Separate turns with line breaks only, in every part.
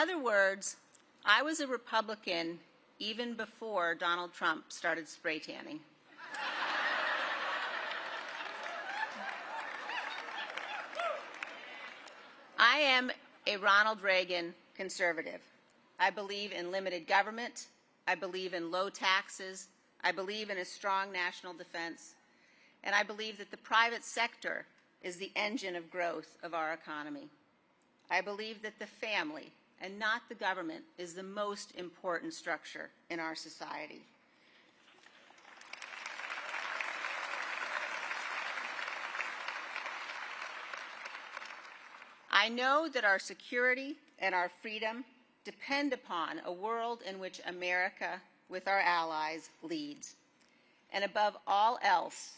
other words, I was a Republican even before Donald Trump started spray tanning. I am a Ronald Reagan conservative. I believe in limited government. I believe in low taxes. I believe in a strong national defense. And I believe that the private sector is the engine of growth of our economy. I believe that the family, and not the government, is the most important structure in our society. I know that our security and our freedom depend upon a world in which America, with our allies, leads. And above all else,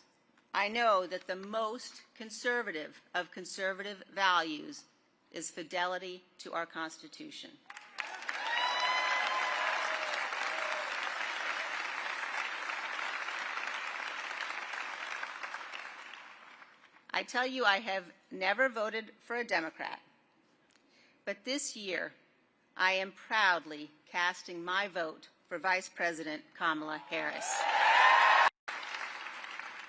I know that the most conservative of conservative values is fidelity to our Constitution. I tell you, I have never voted for a Democrat, but this year I am proudly casting my vote for Vice President Kamala Harris.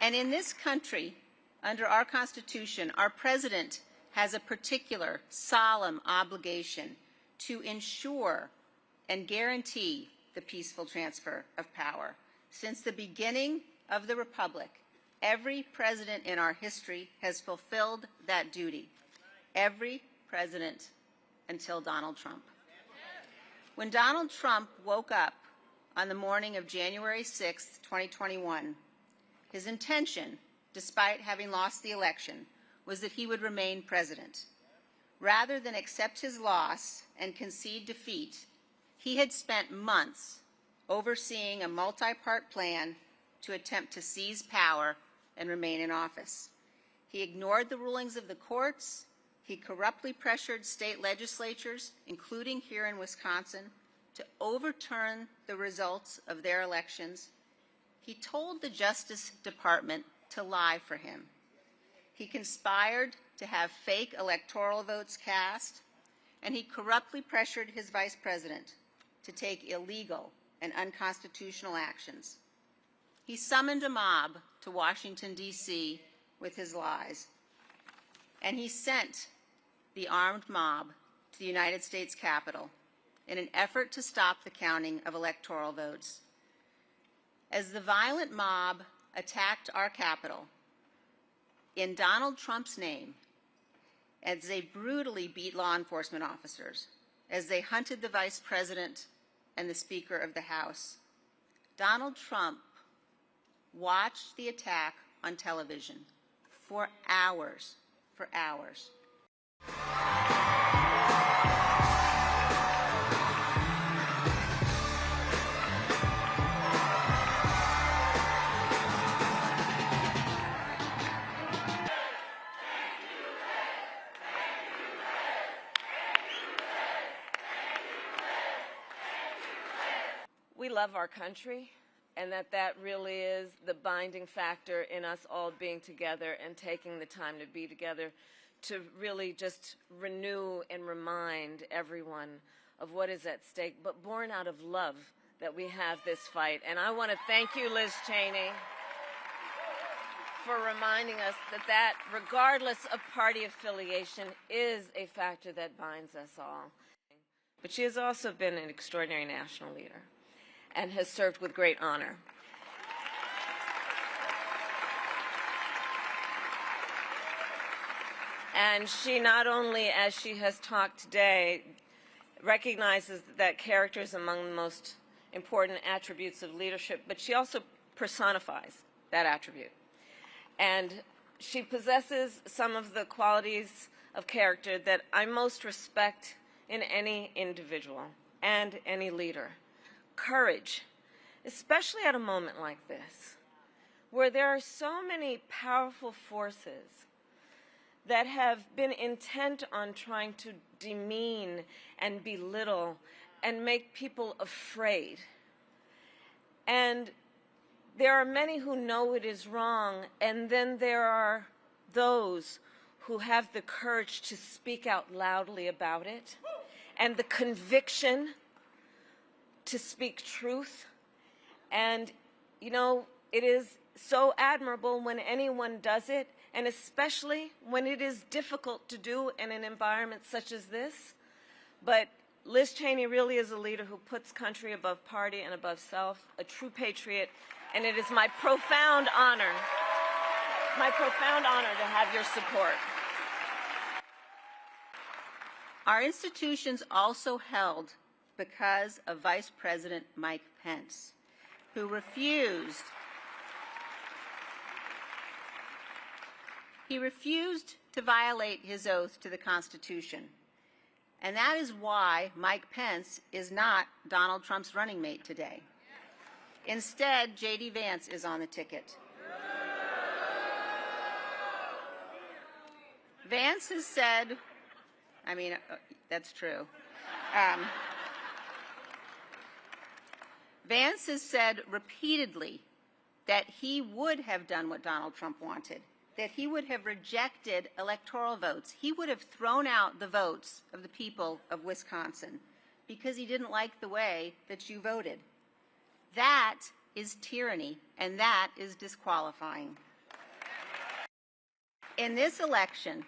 And in this country, under our Constitution, our President has a particular solemn obligation to ensure and guarantee the peaceful transfer of power. Since the beginning of the Republic, every president in our history has fulfilled that duty. Every president until Donald Trump. When Donald Trump woke up on the morning of January 6, 2021, his intention, despite having lost the election, was that he would remain president. Rather than accept his loss and concede defeat, he had spent months overseeing a multi-part plan to attempt to seize power and remain in office. He ignored the rulings of the courts. He corruptly pressured state legislatures, including here in Wisconsin, to overturn the results of their elections. He told the Justice Department to lie for him. He conspired to have fake electoral votes cast, and he corruptly pressured his vice president to take illegal and unconstitutional actions. He summoned a mob to Washington, D.C. with his lies, and he sent the armed mob to the United States Capitol in an effort to stop the counting of electoral votes. As the violent mob attacked our Capitol, in Donald Trump's name, as they brutally beat law enforcement officers, as they hunted the Vice President and the Speaker of the House, Donald Trump watched the attack on television for hours,
We love our country, and that really is the binding factor in us all being together and taking the time to be together to really just renew and remind everyone of what is at stake, but born out of love that we have this fight. And I want to thank you, Liz Cheney, for reminding us that regardless of party affiliation, is a factor that binds us all. But she has also been an extraordinary national leader and has served with great honor. And she not only, as she has talked today, recognizes that character is among the most important attributes of leadership, but she also personifies that attribute. And she possesses some of the qualities of character that I most respect in any individual and any leader. Courage, especially at a moment like this, where there are so many powerful forces that have been intent on trying to demean and belittle and make people afraid. And there are many who know it is wrong, and then there are those who have the courage to speak out loudly about it and the conviction to speak truth. And, you know, it is so admirable when anyone does it, and especially when it is difficult to do in an environment such as this. But Liz Cheney really is a leader who puts country above party and above self, a true patriot, and it is my profound honor to have your support.
Our institutions also held because of Vice President Mike Pence, who refused to violate his oath to the Constitution. And that is why Mike Pence is not Donald Trump's running mate today. Instead, J.D. Vance is on the ticket. Vance has said, that's true. Vance has said repeatedly that he would have done what Donald Trump wanted, that he would have rejected electoral votes. He would have thrown out the votes of the people of Wisconsin because he didn't like the way that you voted. That is tyranny, and that is disqualifying. In this election,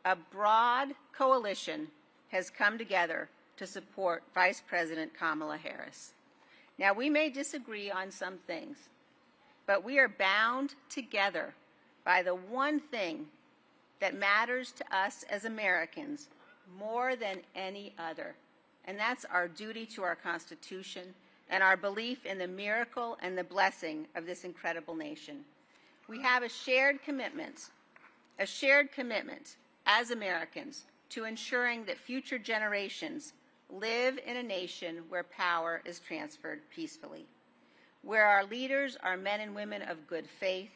a broad coalition has come together to support Vice President Kamala Harris. Now, we may disagree on some things, but we are bound together by the one thing that matters to us as Americans more than any other, and that's our duty to our Constitution and our belief in the miracle and the blessing of this incredible nation. We have a shared commitment as Americans to ensuring that future generations live in a nation where power is transferred peacefully, where our leaders are men and women of good faith,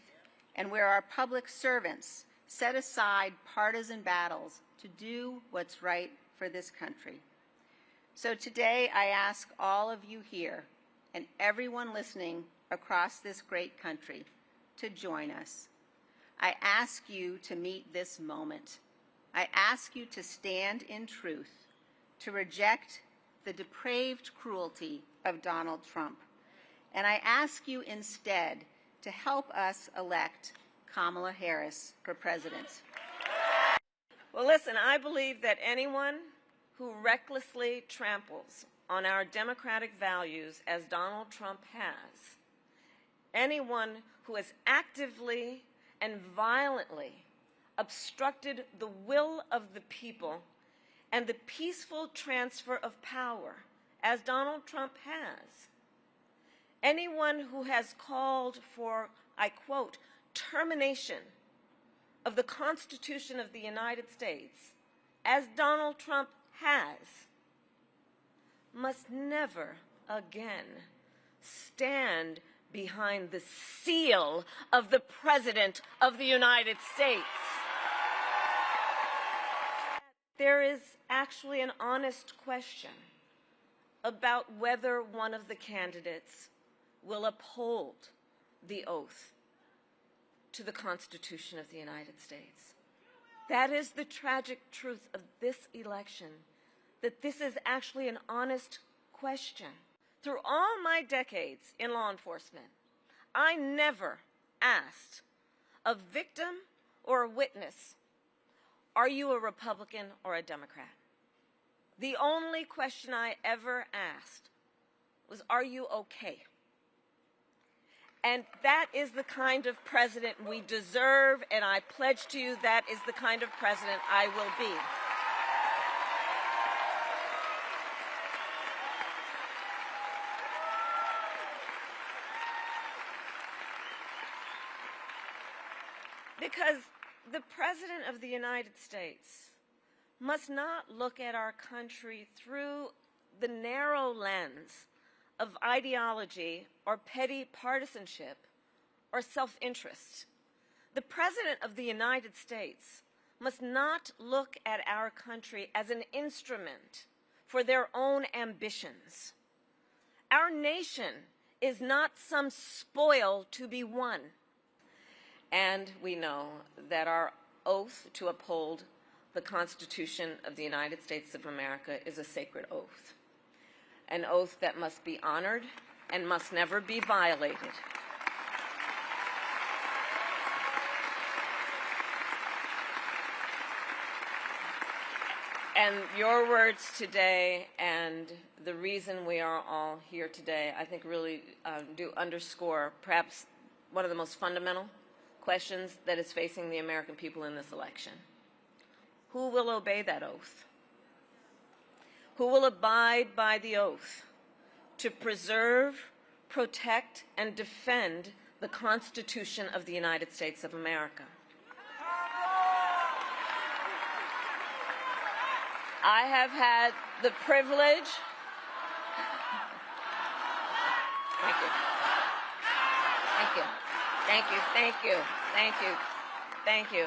and where our public servants set aside partisan battles to do what's right for this country. So today I ask all of you here and everyone listening across this great country to join us. I ask you to meet this moment. I ask you to stand in truth, to reject the depraved cruelty of Donald Trump. And I ask you instead to help us elect Kamala Harris for president.
Well, listen, I believe that anyone who recklessly tramples on our democratic values, as Donald Trump has, anyone who has actively and violently obstructed the will of the people and the peaceful transfer of power, as Donald Trump has, anyone who has called for, I quote, termination of the Constitution of the United States, as Donald Trump has, must never again stand behind the seal of the President of the United States. There is actually an honest question about whether one of the candidates will uphold the oath to the Constitution of the United States. That is the tragic truth of this election, that this is actually an honest question. Through all my decades in law enforcement, I never asked a victim or a witness, are you a Republican or a Democrat? The only question I ever asked was, are you okay? And that is the kind of president we deserve, and I pledge to you that is the kind of president I will be. Because the President of the United States must not look at our country through the narrow lens of ideology or petty partisanship or self-interest. The President of the United States must not look at our country as an instrument for their own ambitions. Our nation is not some spoil to be won. And we know that our oath to uphold the Constitution of the United States of America is a sacred oath, an oath that must be honored and must never be violated. And your words today and the reason we are all here today, I think really do underscore perhaps one of the most fundamental questions that is facing the American people in this election. Who will obey that oath? Who will abide by the oath to preserve, protect, and defend the Constitution of the United States of America? I have had the privilege. Thank you. Thank you. Thank you. Thank you. Thank you. Thank you.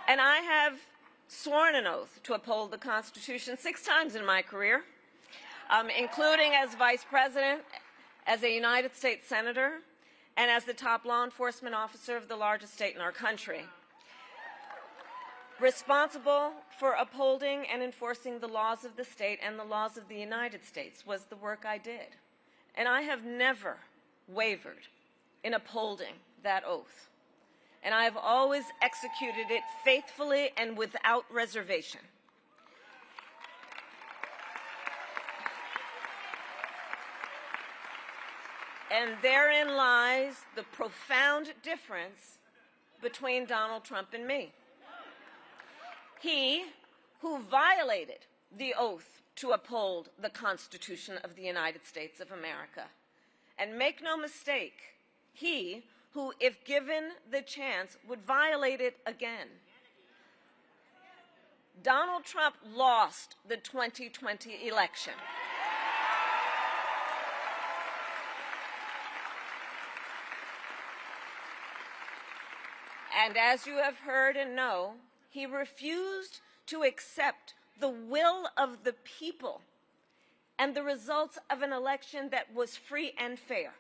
And I have sworn an oath to uphold the Constitution 6 times in my career, including as Vice President, as a United States Senator, and as the top law enforcement officer of the largest state in our country. Responsible for upholding and enforcing the laws of the state and the laws of the United States was the work I did. And I have never wavered in upholding that oath. And I have always executed it faithfully and without reservation. And therein lies the profound difference between Donald Trump and me. He who violated the oath to uphold the Constitution of the United States of America. And make no mistake, he who, if given the chance, would violate it again. Donald Trump lost the 2020 election. And as you have heard and know, he refused to accept the will of the people and the results of an election that was free and fair.